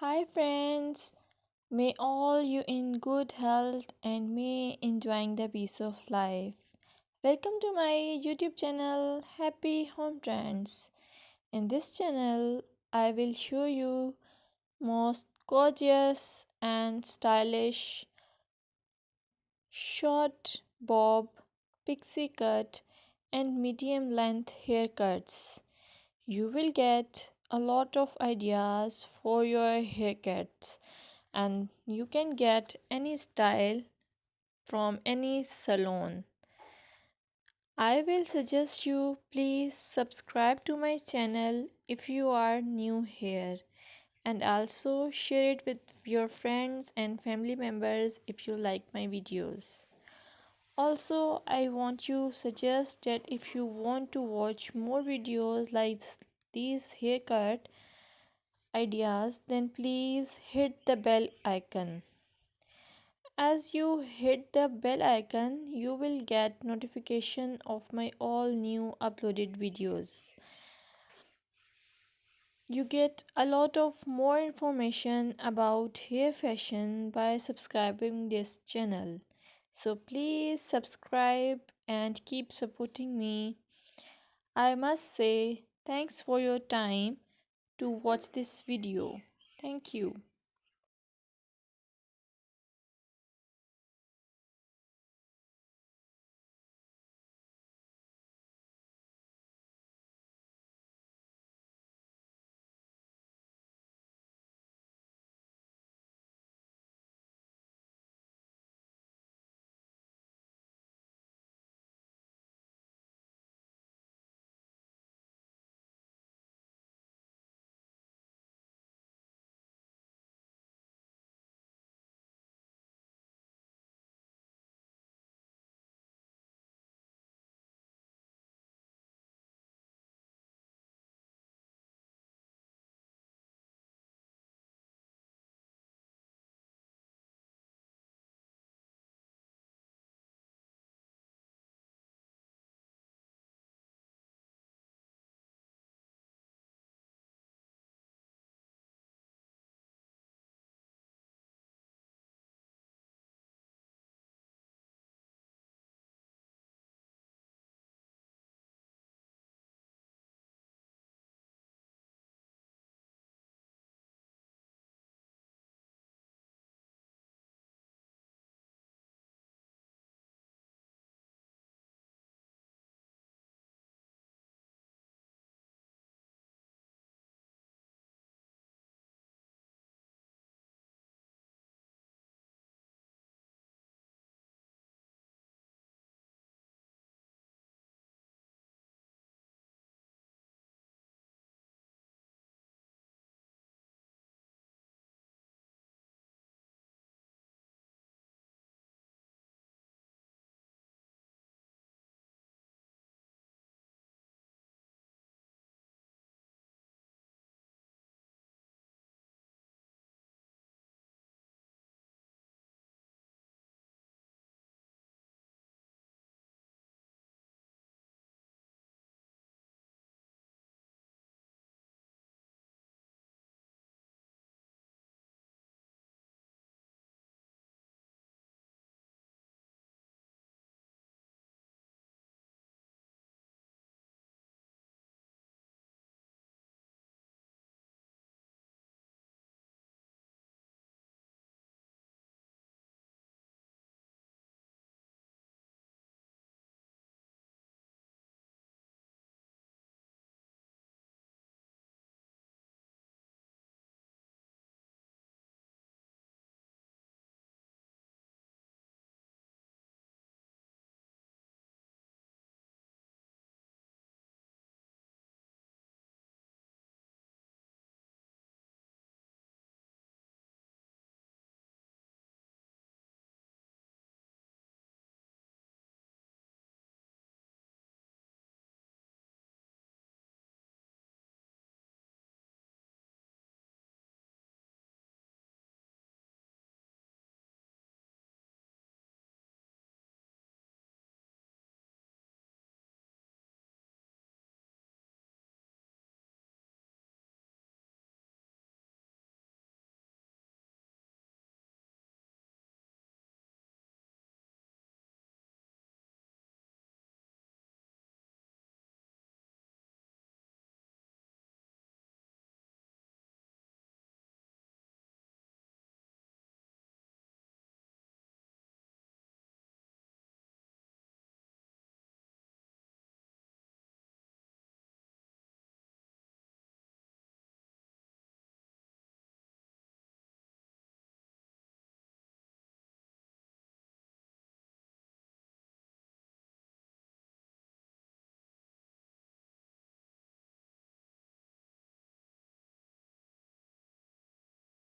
Hi friends, may all you in good health and may enjoying the peace of life. Welcome to my YouTube channel Happy Home Trends. In this channel, I will show you most gorgeous and stylish short bob, pixie cut and medium length haircuts. You will get a lot of ideas for your haircuts and you can get any style from any salon. I will suggest you please subscribe to my channel if you are new here and also share it with your friends and family members if you like my videos. Also, I want to suggest that if you want to watch more videos like these haircut ideas, then please hit the bell icon. As you hit the bell icon, you will get notification of my all new uploaded videos. You get a lot of more information about hair fashion by subscribing this channel. So please subscribe and keep supporting me. I must say thanks for your time to watch this video. Thank you.